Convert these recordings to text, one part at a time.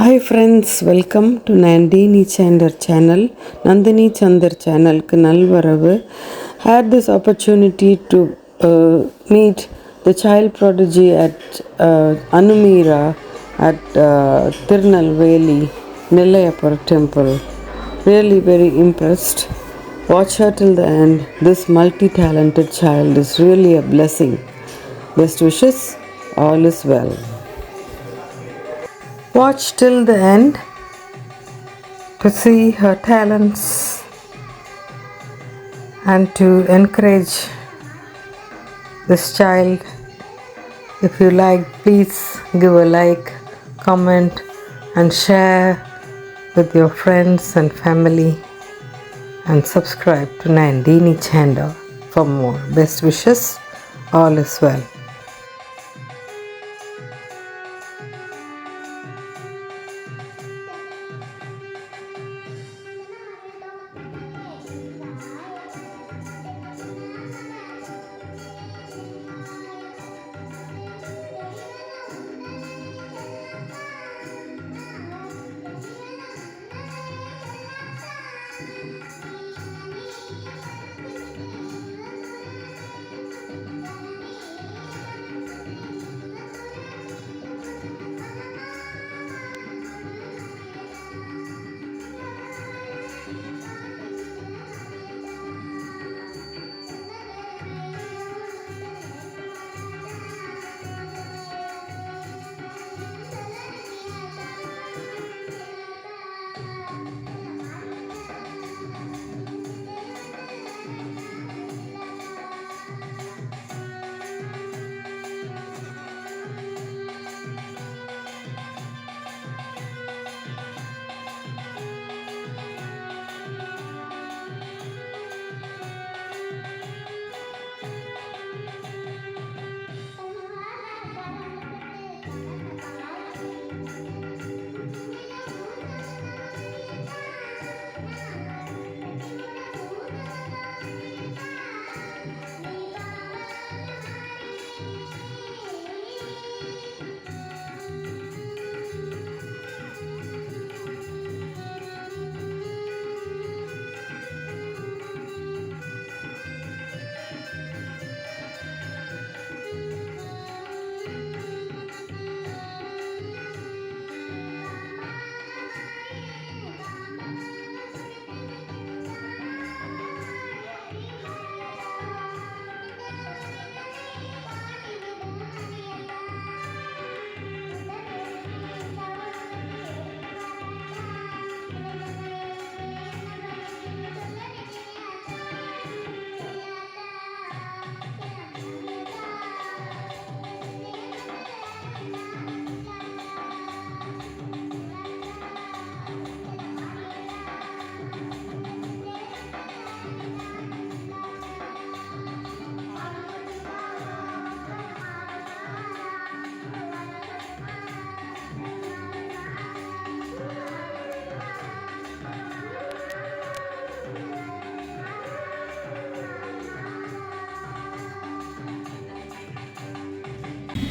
Hi friends, welcome to Nandini Chandar channel. Nandini Chandar channel ku nalvaravu. Had this opportunity to meet the child prodigy at Anumira at Tirunelveli Nellaiyappar temple. Really very impressed. Watch her till the end. This multi-talented child is really a blessing. Best wishes. All is well. Watch till the end to see her talents and to encourage this child. If you like, please give a like, comment and share with your friends and family, and subscribe to Nandini Chandar for more. Best wishes. All is well.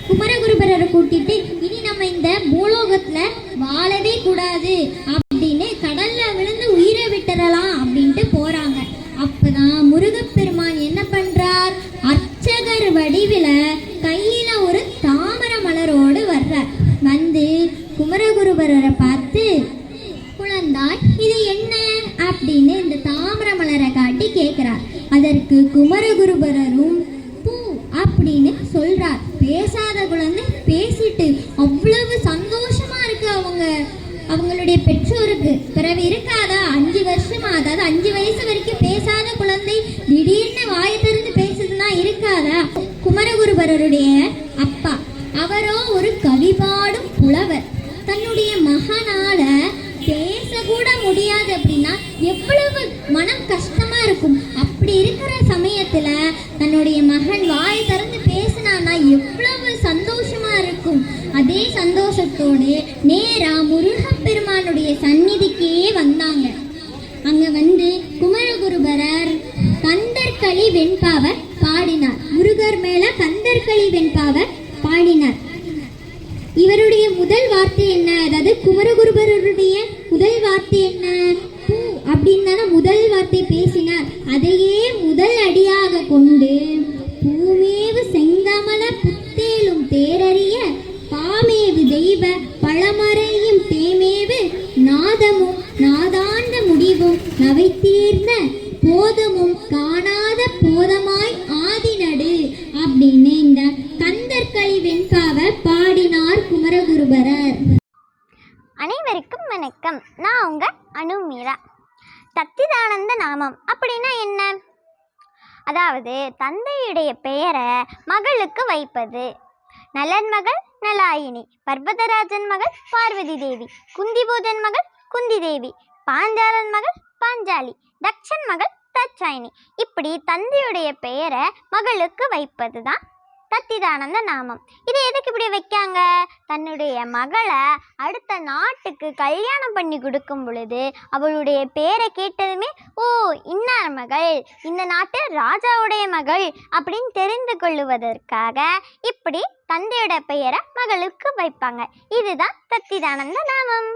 குமரகுருபரரை கூட்டிட்டு இனி நம்ம இந்த பூலோகத்துல வாழவே கூடாது அப்படின்னு கடல்ல விழுந்து உயிரை விட்டுறலாம் அப்படின்ட்டு போறாங்க. அப்பதான் முருகப்பெருமான் என்ன பண்றார்? அர்ச்சகர் வடிவில கையில ஒரு தாமர மலரோடு வர்றார். வந்து குமரகுருபரரை பார்த்து, குழந்தாய் இது என்ன அப்படின்னு இந்த தாமர மலரை காட்டி கேட்கிறார். அதற்கு குமரகுருபரரும் பூ அப்படின்னு சொல்றார். பேசாத குழந்தை பேசிட்டு அவ்வளவு சந்தோஷமா இருக்கு. அவங்களுடைய பெற்றோருக்கு பிறகு இருக்காதா? 5 வருஷமா, அதாவது 5 வயசு வரைக்கும் பேசாத குழந்தை திடீர்னு வாயை திறந்து பேசுதுன்னா இருக்காதா? குமரகுருபரருடைய அப்பா அவரோ ஒரு கவி பாடும் புலவர். தன்னுடைய மகனால பேச கூட முடியாது அப்படின்னா எவ்வளவு மனம் கஷ்டமா இருக்கும். அப்படி இருக்கிற சமயத்துல தன்னுடைய மகன் வாயை திறந்து பேசினான்னா எவ்வளவு சந்தோஷமா இருக்கும். அதே சந்தோஷத்தோடு நேரா முருகப்பெருமானுடைய சந்நிதிக்கே வந்தாங்க. அங்க வந்து குமரகுருபரர் கந்தர்களி வெண்பாவை பாடினார். முருகர் மேல கந்தர்களி வெண்பாவை பாடினார். இவருடைய முதல் வார்த்தை என்ன? அதாவது குமரகுரு வார்த்தை என்ன? பூ அப்படின்னு தானே முதல் வார்த்தை பேசினார். அதையே முதல் அடியாக கொண்டு பூமேவு செங்கமல புத்தேலும் தேரறிய பாமேவு தெய்வ பழமறையும் தேமேவு நாதமும் நாதாண்ட முடிவும் நவைத்தீர்ந்த போதமும் காணாத போதமாய் ஆதிநடு அப்படின்னு இந்த கந்தர்களி வெண்பாவை பாடினார் குமரகுருபரர். அனைவருக்கும் வணக்கம். நான் உங்க அனுமீரா. சத்திதானந்த நாமம் அப்படின்னா என்ன? அதாவது தந்தையுடைய பெயரை மகளுக்கு வைப்பது. நலன் மகள் நலாயினி, பர்வதராஜன் மகள் பார்வதி தேவி, குந்திபூதன் மகள் குந்தி தேவி, பாஞ்சாலன் மகள் பாஞ்சாலி, தக்ஷன் மகள் தட்சாயினி. இப்படி தந்தையுடைய பெயரை மகளுக்கு வைப்பது தான் சத்திதானந்த நாமம். இது எதுக்கு இப்படி வைக்காங்க? தன்னுடைய மகளை அடுத்த நாட்டுக்கு கல்யாணம் பண்ணி கொடுக்கும் பொழுது அவளுடைய பேரை கேட்டதுமே, ஓ இன்னார் மகள், இந்த நாட்டு ராஜாவுடைய மகள் அப்படின்னு தெரிந்து கொள்ளுவதற்காக இப்படி தந்தையோட பெயரை மகளுக்கு வைப்பாங்க. இதுதான் சத்திதானந்த நாமம்.